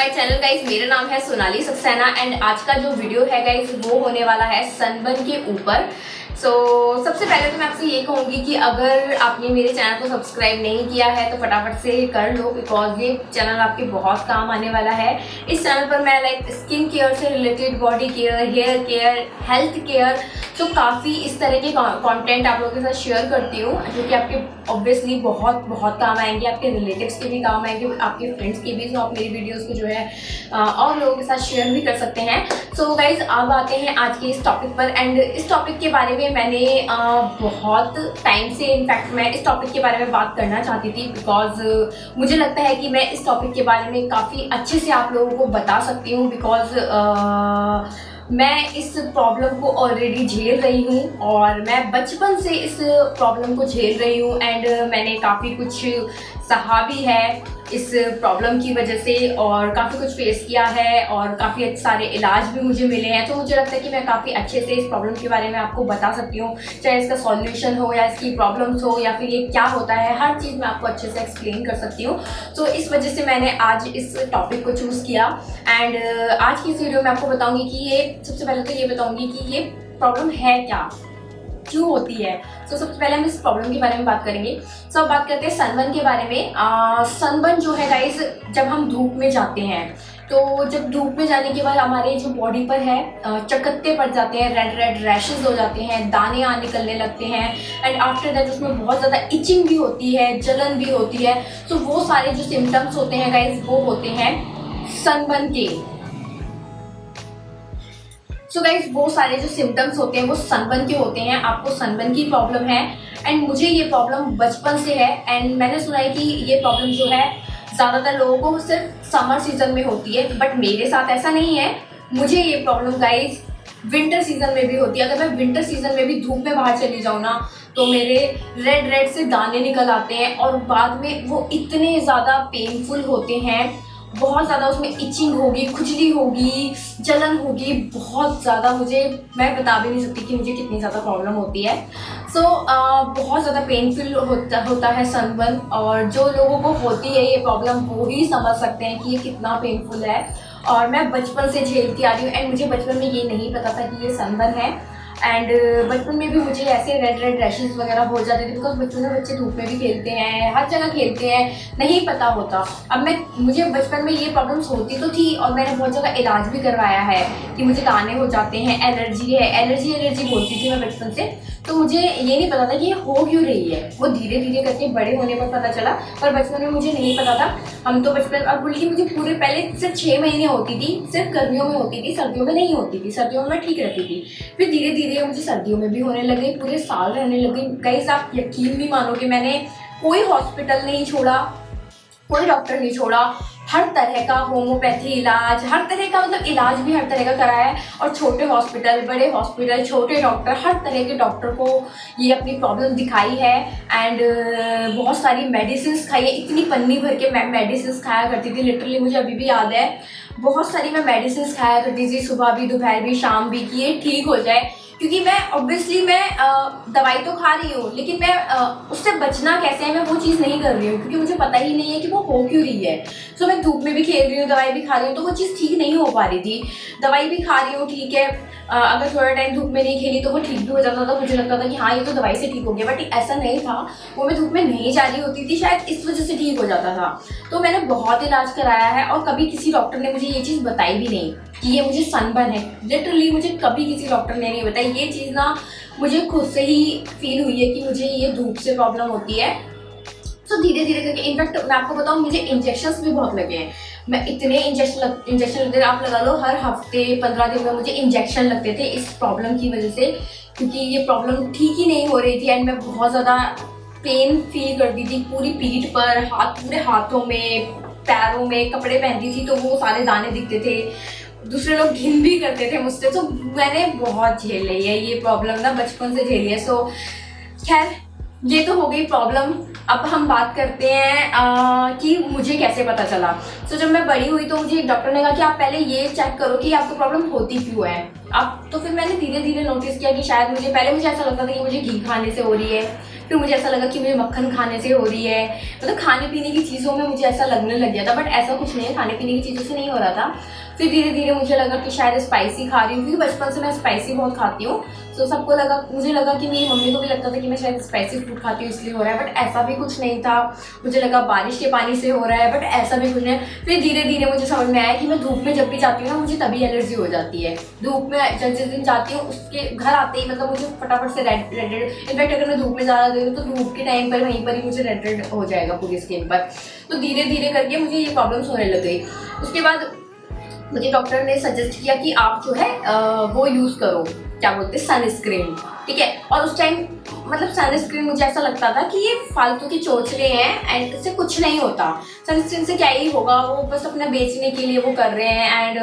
My channel guys. मेरा नाम है सोनाली सक्सेना एंड आज का जो वीडियो है गाइज वो होने वाला है सनबर्न के ऊपर। सबसे पहले तो मैं आपसे ये कहूँगी कि अगर आपने मेरे चैनल को सब्सक्राइब नहीं किया है तो फटाफट से कर लो, बिकॉज ये चैनल आपके बहुत काम आने वाला है। इस चैनल पर मैं लाइक स्किन केयर से related, body care, hair care, health care, तो काफ़ी इस तरह के कंटेंट आप लोगों के साथ शेयर करती हूँ जो कि आपके ऑब्वियसली बहुत काम आएंगे, आपके रिलेटिव्स के भी काम आएंगे, आपके फ्रेंड्स के भी। तो आप मेरी वीडियोस को जो है और लोगों के साथ शेयर भी कर सकते हैं। सो गाइज अब आते हैं आज के इस टॉपिक पर। एंड इस टॉपिक के बारे में मैंने बहुत टाइम से, इनफैक्ट मैं इस टॉपिक के बारे में बात करना चाहती थी, बिकॉज मुझे लगता है कि मैं इस टॉपिक के बारे में काफ़ी अच्छे से आप लोगों को बता सकती हूँ, बिकॉज मैं इस प्रॉब्लम को ऑलरेडी झेल रही हूँ और मैं बचपन से इस प्रॉब्लम को झेल रही हूँ। एंड मैंने काफ़ी कुछ सहा भी है इस प्रॉब्लम की वजह से और काफ़ी कुछ फेस किया है और काफ़ी सारे इलाज भी मुझे मिले हैं। तो मुझे लगता है कि मैं काफ़ी अच्छे से इस प्रॉब्लम के बारे में आपको बता सकती हूँ, चाहे इसका सॉल्यूशन हो या इसकी प्रॉब्लम्स हो या फिर ये क्या होता है, हर चीज़ मैं आपको अच्छे से एक्सप्लेन कर सकती हूँ। तो इस वजह से मैंने आज इस टॉपिक को चूज़ किया। एंड आज की इस वीडियो में आपको बताऊँगी कि ये, सबसे पहले तो ये बताऊँगी कि ये प्रॉब्लम है क्या, क्यों होती है। सबसे पहले हम इस प्रॉब्लम के बारे में बात करेंगे। अब बात करते हैं सनबर्न के बारे में। सनबर्न जो है गाइज, जब हम धूप में जाते हैं तो जब धूप में जाने के बाद हमारे जो बॉडी पर है चकत्ते पड़ जाते हैं, रेड रैशेज हो जाते हैं, दाने निकलने लगते हैं। एंड आफ्टर दैट उसमें बहुत ज़्यादा इचिंग भी होती है, जलन भी होती है। तो वो सारे जो सिम्टम्स होते हैं गाइज वो होते हैं सनबर्न के। सो गाइज वो सारे जो सिम्टम्स होते हैं वो सनबर्न के होते हैं। आपको सनबर्न की प्रॉब्लम है एंड मुझे ये प्रॉब्लम बचपन से है। एंड मैंने सुना है कि ये प्रॉब्लम जो है ज़्यादातर लोगों को सिर्फ समर सीजन में होती है, बट मेरे साथ ऐसा नहीं है। मुझे ये प्रॉब्लम गाइज विंटर सीजन में भी होती है। अगर मैं विंटर सीजन में भी धूप में बाहर चली जाऊँ ना तो मेरे रेड से दाने निकल आते हैं और बाद में वो इतने ज़्यादा पेनफुल होते हैं, बहुत ज़्यादा उसमें इचिंग होगी, खुजली होगी, जलन होगी, बहुत ज़्यादा। मैं बता भी नहीं सकती कि मुझे कितनी ज़्यादा प्रॉब्लम होती है। बहुत ज़्यादा पेनफुल होता है सनबर्न, और जो लोगों को होती है ये प्रॉब्लम वो ही समझ सकते हैं कि ये कितना पेनफुल है। और मैं बचपन से झेलती आ रही हूँ एंड मुझे बचपन में ये नहीं पता था कि ये सनबर्न है। एंड बचपन में भी मुझे ऐसे रेड रैशेस वगैरह हो जाते थे, बिकॉज बचपन में बच्चे धूप में भी खेलते हैं, हर जगह खेलते हैं, नहीं पता होता। अब मुझे बचपन में ये प्रॉब्लम्स होती तो थी और मैंने बहुत जगह इलाज भी करवाया है कि मुझे दाने हो जाते हैं, एलर्जी है, एलर्जी बोलती थी मैं बचपन से। तो मुझे ये नहीं पता था कि ये हो क्यों रही है। वो धीरे धीरे करके बड़े होने पर पता चला, पर बचपन में मुझे नहीं पता था। हम तो बचपन, और बल्कि मुझे पूरे पहले सिर्फ 6 महीने होती थी, सिर्फ गर्मियों में होती थी, सर्दियों में नहीं होती थी। सर्दियों में मैं ठीक रहती थी, फिर धीरे धीरे मुझे सर्दियों में भी होने लगे, पूरे साल रहने लगे। गाइस आप यकीन नहीं मानोगे, मैंने कोई हॉस्पिटल नहीं छोड़ा, कोई डॉक्टर नहीं छोड़ा, हर तरह का होम्योपैथी इलाज, हर तरह का, मतलब इलाज भी हर तरह का कराया है। और छोटे हॉस्पिटल, बड़े हॉस्पिटल, छोटे डॉक्टर, हर तरह के डॉक्टर को ये अपनी प्रॉब्लम दिखाई है। एंड बहुत सारी मेडिसिन खाई है, इतनी पन्नी भर के मैं मेडिसिन खाया करती थी, लिटरली मुझे अभी भी याद है। बहुत सारी मैं मेडिसिन खाया करती थी, सुबह भी, दोपहर भी, शाम भी, कि ये ठीक हो जाए। क्योंकि मैं ऑब्वियसली दवाई तो खा रही हूँ, लेकिन मैं उससे बचना कैसे है मैं वो चीज़ नहीं कर रही हूँ, क्योंकि मुझे पता ही नहीं है कि वो हो क्यों रही है। सो मैं धूप में भी खेल रही हूँ, दवाई भी खा रही हूँ, तो वो चीज़ ठीक नहीं हो पा रही थी। दवाई भी खा रही हूँ, ठीक है, अगर थोड़ा टाइम धूप में नहीं खेली तो वो ठीक भी हो जाता था। मुझे लगता था कि हाँ ये तो दवाई से ठीक हो गया, बट ऐसा नहीं था। वो मैं धूप में नहीं जा रही होती थी, शायद इस वजह से ठीक हो जाता था। तो मैंने बहुत इलाज कराया है और कभी किसी डॉक्टर ने मुझे ये चीज़ बताई भी नहीं कि ये मुझे सनबर्न है। लिटरली मुझे कभी किसी डॉक्टर ने नहीं बताई ये चीज़ ना, मुझे खुद से ही फील हुई है कि मुझे ये धूप से प्रॉब्लम होती है। तो धीरे धीरे करके, इनफैक्ट मैं आपको बताऊँ, मुझे इंजेक्शंस भी बहुत लगे हैं। मैं इतने इंजेक्शन लगते थे, आप लगा लो हर हफ्ते 15 दिन में मुझे इंजेक्शन लगते थे इस प्रॉब्लम की वजह से, क्योंकि ये प्रॉब्लम ठीक ही नहीं हो रही थी। एंड मैं बहुत ज़्यादा पेन फील करती थी पूरी पीठ पर, पूरे हाथों में, पैरों में, कपड़े पहनती थी तो वो सारे दाने दिखते थे, दूसरे लोग घिन भी करते थे मुझसे। तो मैंने बहुत झेल ली है ये प्रॉब्लम ना, बचपन से झेली है। खैर ये तो हो गई प्रॉब्लम। अब हम बात करते हैं कि मुझे कैसे पता चला। तो जब मैं बड़ी हुई तो मुझे एक डॉक्टर ने कहा कि आप पहले ये चेक करो कि आपको प्रॉब्लम होती क्यों है। अब तो फिर मैंने धीरे धीरे नोटिस किया कि शायद मुझे ऐसा लगता था कि मुझे घी खाने से हो रही है, फिर मुझे ऐसा लगा कि मुझे मक्खन खाने से हो रही है, मतलब खाने पीने की चीज़ों में मुझे ऐसा लगने लग गया था। बट ऐसा कुछ नहीं है, खाने पीने की चीज़ों से नहीं हो रहा था। फिर धीरे धीरे मुझे लगा कि शायद स्पाइसी खा रही हूँ, क्योंकि बचपन से मैं स्पाइसी बहुत खाती हूँ। तो सबको लगा, मुझे लगा कि मेरी मम्मी को भी लगता था कि मैं शायद स्पाइसी फूड खाती हूँ इसलिए हो रहा है, बट ऐसा भी कुछ नहीं था। मुझे लगा बारिश के पानी से हो रहा है, बट ऐसा भी कुछ नहीं। फिर धीरे धीरे मुझे समझ में आया कि मैं धूप में जब भी जाती हूँ ना, मुझे तभी एलर्जी हो जाती है। धूप में जिस दिन जाती हूँ उसके घर आते ही मतलब मुझे फटाफट से रेड इनफैक्ट अगर मैं धूप में ज़्यादा गई हूँ तो धूप के टाइम पर वहीं पर ही मुझे रेड हो जाएगा पूरी स्किन पर। तो धीरे धीरे करके मुझे ये प्रॉब्लम्स होने लग गई। उसके बाद मुझे डॉक्टर ने सजेस्ट किया कि आप जो है वो यूज़ करो, क्या बोलते हैं, सनस्क्रीन। ठीक है। और उस टाइम मतलब सनस्क्रीन मुझे ऐसा लगता था कि ये फालतू की चोचले हैं एंड इससे कुछ नहीं होता। सनस्क्रीन से क्या ही होगा, वो बस अपना बेचने के लिए वो कर रहे हैं एंड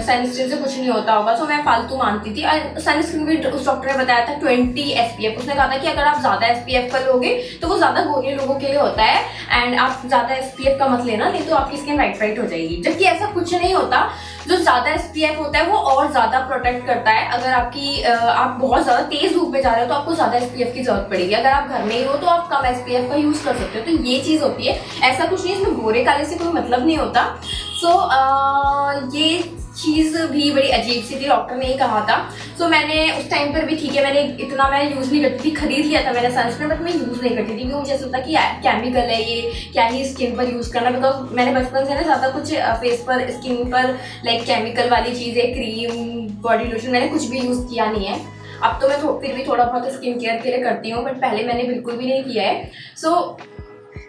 सनस्क्रीन से कुछ नहीं होता होगा। तो मैं फालतू मानती थी। और सनस्क्रीन भी उस डॉक्टर ने बताया था 20 SPF। उसने कहा था कि अगर आप ज़्यादा SPF का लोगे तो वो ज़्यादा गोरे लोगों के लिए होता है एंड आप ज़्यादा SPF का मत लेना, नहीं तो आपकी स्किन वाइट हो जाएगी। जबकि ऐसा कुछ नहीं होता। जो ज़्यादा SPF होता है वो और ज़्यादा प्रोटेक्ट करता है। अगर आप बहुत ज़्यादा तेज़ धूप में जा रहे हो तो आपको ज़्यादा SPF की जरूरत पड़ेगी। अगर आप घर में ही हो तो आप कम SPF का यूज़ कर सकते हो। तो ये चीज़ होती है, ऐसा कुछ नहीं, इसमें गोरे काले से कोई मतलब नहीं होता। ये चीज़ भी बड़ी अजीब सी थी, डॉक्टर ने ही कहा था। सो मैंने उस टाइम पर भी, ठीक है, मैं यूज़ नहीं करती थी। खरीद लिया था मैंने सनस्क्रीन, बट मैं यूज़ नहीं करती थी क्योंकि मुझे ऐसा होता कि केमिकल है, ये क्या ही स्किन पर यूज़ करना। बिकॉज मैंने बचपन से ना ज़्यादा कुछ फेस पर, स्किन पर लाइक केमिकल वाली चीज़ें, क्रीम, बॉडी लोशन, मैंने कुछ भी यूज़ किया नहीं है। अब तो मैं फिर भी थोड़ा बहुत स्किन केयर के लिए करती हूँ, बट पहले मैंने बिल्कुल भी नहीं किया है। सो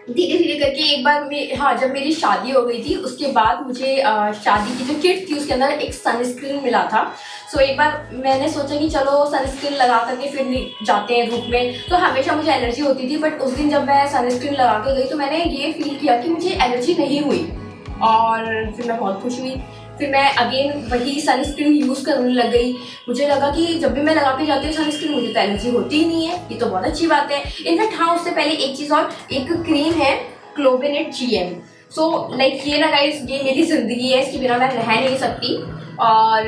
धीरे धीरे करके एक बार जब मेरी शादी हो गई थी उसके बाद मुझे शादी की जो किट थी उसके अंदर एक सनस्क्रीन मिला था। सो एक बार मैंने सोचा कि चलो सनस्क्रीन लगा करके फिर जाते हैं धूप में। तो हमेशा मुझे एलर्जी होती थी, बट उस दिन जब मैं सनस्क्रीन लगा के गई तो मैंने ये फील किया कि मुझे एलर्जी नहीं हुई और फिर मैं बहुत खुश हुई। फिर मैं अगेन वही सनस्क्रीन यूज़ करने लग गई। मुझे लगा कि जब भी मैं लगा के जाती हूँ सनस्क्रीन मुझे तो एलर्जी होती ही नहीं है, ये तो बहुत अच्छी बात है। इनफैक्ट हाँ, उससे पहले एक चीज़ और, एक क्रीम है क्लोबेनेट GM। सो लाइक ये ना गाइस, ये मेरी ज़िंदगी है, इसके बिना मैं रह नहीं सकती। और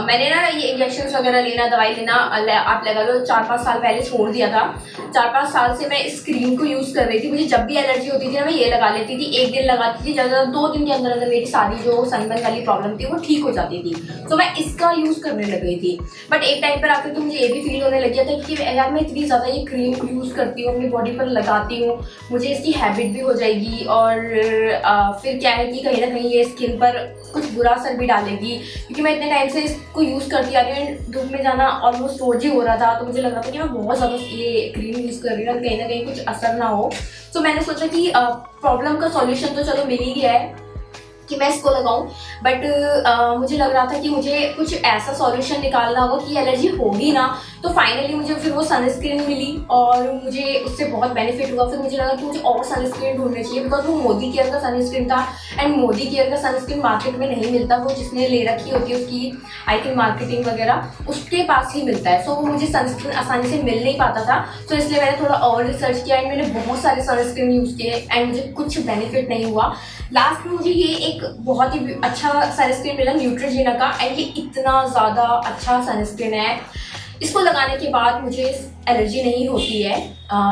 मैंने ना ये इंजेक्शन वगैरह लेना, दवाई लेना, आप लगा लो 4-5 साल पहले छोड़ दिया था। 4-5 साल से मैं इस क्रीम को यूज़ कर रही थी। मुझे जब भी एलर्जी होती थी ना मैं ये लगा लेती थी। एक दिन लगाती थी, ज़्यादा 2 दिन के अंदर अंदर मेरी सारी जो सनबर्न वाली प्रॉब्लम थी वो ठीक हो जाती थी। तो मैं इसका यूज़ करने लग गई थी। बट एक टाइम पर आकर के मुझे ये भी फील होने लग गया था कि यार मैं इतनी ज़्यादा ये क्रीम यूज़ करती हूँ, अपनी बॉडी पर लगाती हूँ, मुझे इसकी हैबिट भी हो जाएगी और फिर क्या है कि कहीं ना कहीं ये स्किन पर कुछ बुरा असर भी डालेगी। क्योंकि मैं इतने टाइम से इसको यूज़ करती आ रही हूँ, धूप में जाना ऑलमोस्ट रोज ही हो रहा था। तो मुझे लग रहा था कि मैं बहुत ज़्यादा ये क्रीम यूज़ कर रही हूँ, कहीं ना कहीं कुछ असर ना हो। तो मैंने सोचा कि प्रॉब्लम का सॉल्यूशन तो चलो मिल ही गया है कि मैं इसको लगाऊं। बट मुझे लग रहा था कि मुझे कुछ ऐसा सॉल्यूशन निकालना होगा कि एलर्जी होगी ना। तो फाइनली मुझे फिर वो सनस्क्रीन मिली और मुझे उससे बहुत बेनिफिट हुआ। फिर मुझे लगा कि मुझे और सनस्क्रीन ढूंढनी चाहिए, बिकॉज वो मोदी केयर का सनस्क्रीन था एंड मोदी केयर का सनस्क्रीन मार्केट में नहीं मिलता। वो जिसने ले रखी होती है उसकी आई थिंक मार्केटिंग वगैरह उसके पास ही मिलता है। सो वो मुझे सनस्क्रीन आसानी से मिल नहीं पाता था। तो इसलिए मैंने थोड़ा और रिसर्च किया एंड मैंने बहुत सारे सनस्क्रीन यूज़ किए एंड मुझे कुछ बेनिफिट नहीं हुआ। लास्ट में मुझे ये एक बहुत ही अच्छा सनस्क्रीन मिला न्यूट्रोजेना का एंड ये इतना ज़्यादा अच्छा सनस्क्रीन है। इसको लगाने के बाद मुझे एलर्जी नहीं होती है।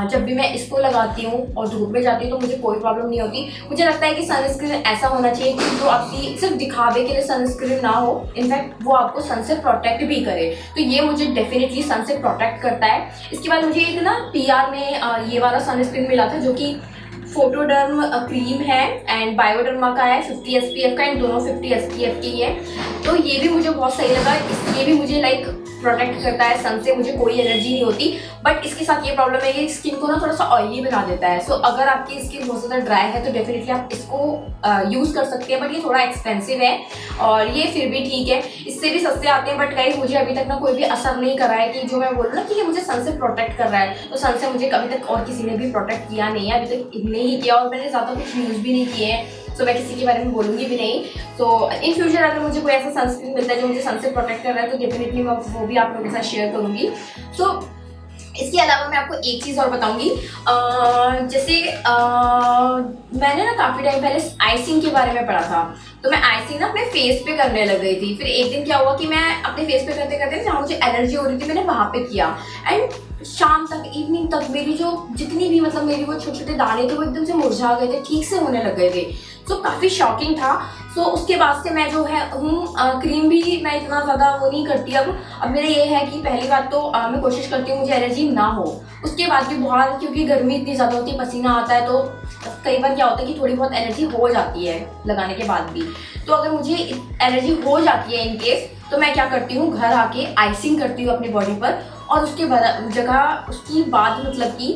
जब भी मैं इसको लगाती हूँ और धूप में जाती हूँ तो मुझे कोई प्रॉब्लम नहीं होती। मुझे लगता है कि सनस्क्रीन ऐसा होना चाहिए कि जो आपकी सिर्फ दिखावे के लिए सनस्क्रीन ना हो, इनफैक्ट वो आपको सन से प्रोटेक्ट भी करे। तो ये मुझे डेफिनेटली सन से प्रोटेक्ट करता है। इसके बाद मुझे एक ना PR में ये वाला सनस्क्रीन मिला था जो कि फोटोडर्म क्रीम है एंड बायोडर्मा का है, 50 SPF का एंड दोनों 50 SPF की है। तो ये भी मुझे बहुत सही लगा। ये भी मुझे लाइक प्रोटेक्ट करता है सन से, मुझे कोई एलर्जी नहीं होती। बट इसके साथ ये प्रॉब्लम है कि स्किन को ना थोड़ा सा ऑयली बना देता है। सो अगर आपकी स्किन बहुत ज़्यादा ड्राई है तो डेफिनेटली आप इसको यूज़ कर सकते हैं। बट ये थोड़ा एक्सपेंसिव है और ये फिर भी ठीक है, इससे भी सस्ते आते हैं। बट गाइस मुझे अभी तक ना कोई भी असर नहीं करा है कि जो मैं बोल रहा हूँ ना कि ये मुझे सन से प्रोटेक्ट कर रहा है। तो सन से मुझे कभी तक और किसी ने भी प्रोटेक्ट किया नहीं है, अभी तक इतने ही किया और मैंने ज़्यादा कुछ यूज़ भी नहीं किए हैं। तो मैं किसी के बारे में बोलूँगी भी नहीं। तो इन फ्यूचर अगर मुझे कोई ऐसा सनस्क्रीन मिलता है जो मुझे सन से प्रोटेक्ट कर रहा है तो डेफिनेटली मैं वो भी आप लोगों के साथ शेयर करूँगी। सो इसके अलावा मैं आपको एक चीज़ और बताऊंगी, जैसे मैंने ना काफ़ी टाइम पहले आइसिंग के बारे में पढ़ा था, तो मैं आइसिंग ना अपने फेस पे करने लग गई थी। फिर एक दिन क्या हुआ कि मैं अपने फेस पे करते करते जहाँ मुझे एलर्जी हो रही थी मैंने वहाँ पे किया, एंड शाम तक इवनिंग तक मेरी जो जितनी भी मतलब मेरी वो छोटे छोटे दाने थे वो एकदम से मुरझा गए थे, ठीक से होने लग गए थे। सो काफ़ी शॉकिंग था। सो उसके बाद से मैं जो है क्रीम भी मैं इतना ज़्यादा वो नहीं करती अब मेरा ये है कि पहली बात तो मैं कोशिश करती हूँ मुझे एलर्जी ना हो। उसके बाद भी बहुत, क्योंकि गर्मी इतनी ज़्यादा होती है, पसीना आता है, तो कई बार क्या होता है कि थोड़ी बहुत एलर्जी हो जाती है लगाने के बाद भी। तो अगर मुझे एलर्जी हो जाती है इन केस, तो मैं क्या करती हूँ घर आके आइसिंग करती हूँ अपनी बॉडी पर, और उसके जगह उसकी बाद मतलब कि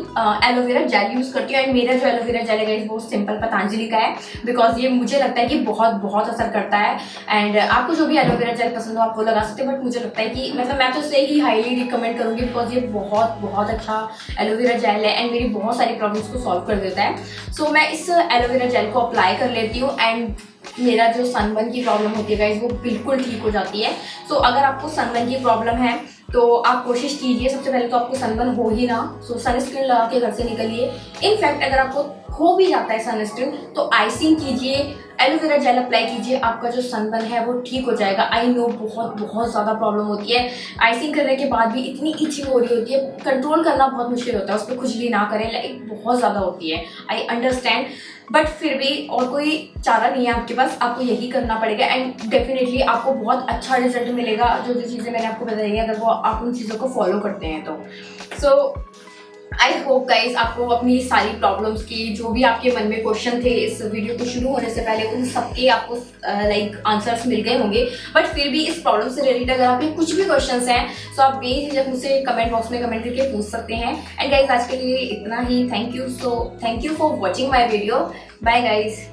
एलोवेरा जेल यूज़ करती हूँ। एंड मेरा जो एलोवेरा जेल है गाइस बहुत सिंपल पतंजलि का है, बिकॉज ये मुझे लगता है कि बहुत बहुत असर करता है। एंड आपको जो भी एलोवेरा जेल पसंद हो आप वो लगा सकते हैं, बट मुझे लगता है कि मतलब मैं तो इसे ही हाईली रिकमेंड करूँगी, बिकॉज ये बहुत बहुत अच्छा एलोवेरा जेल है एंड मेरी बहुत सारी प्रॉब्लम्स को सॉल्व कर देता है। सो मैं इस एलोवेरा जेल को अप्लाई कर लेती हूँ, एंड मेरा जो सनबर्न की प्रॉब्लम होती है गाइस वो बिल्कुल ठीक हो जाती है। सो अगर आपको सनबर्न की प्रॉब्लम है तो आप कोशिश कीजिए, सबसे पहले तो आपको सनबर्न हो ही ना, सो सनस्क्रीन लगा के घर से निकलिए। इनफैक्ट अगर आपको हो भी जाता है सनस्क्रीन तो आइसिंग कीजिए, एलोवेरा जेल अप्लाई कीजिए, आपका जो सनबर्न है वो ठीक हो जाएगा। आई नो बहुत बहुत ज़्यादा प्रॉब्लम होती है, आइसिंग करने के बाद भी इतनी इचिंग हो रही होती है, कंट्रोल करना बहुत मुश्किल होता है, उस पर खुजली ना करें, लाइक बहुत ज़्यादा होती है, आई अंडरस्टैंड, बट फिर भी और कोई चारा नहीं है आपके पास, आपको यही करना पड़ेगा। एंड डेफिनेटली आपको बहुत अच्छा रिजल्ट मिलेगा, जो जो चीज़ें मैंने आपको बताई है अगर वो आप उन चीज़ों को फॉलो करते हैं तो। सो आई होप गाइज आपको अपनी सारी प्रॉब्लम्स की जो भी आपके मन में क्वेश्चन थे इस वीडियो को शुरू होने से पहले उन सबके आपको लाइक आंसर्स मिल गए होंगे। बट फिर भी इस प्रॉब्लम से रिलेटेड अगर आपके कुछ भी क्वेश्चंस हैं तो आप बेझिझक मुझसे कमेंट बॉक्स में कमेंट करके पूछ सकते हैं। एंड गाइज आज के लिए इतना ही। Thank you for watching my video. Bye guys.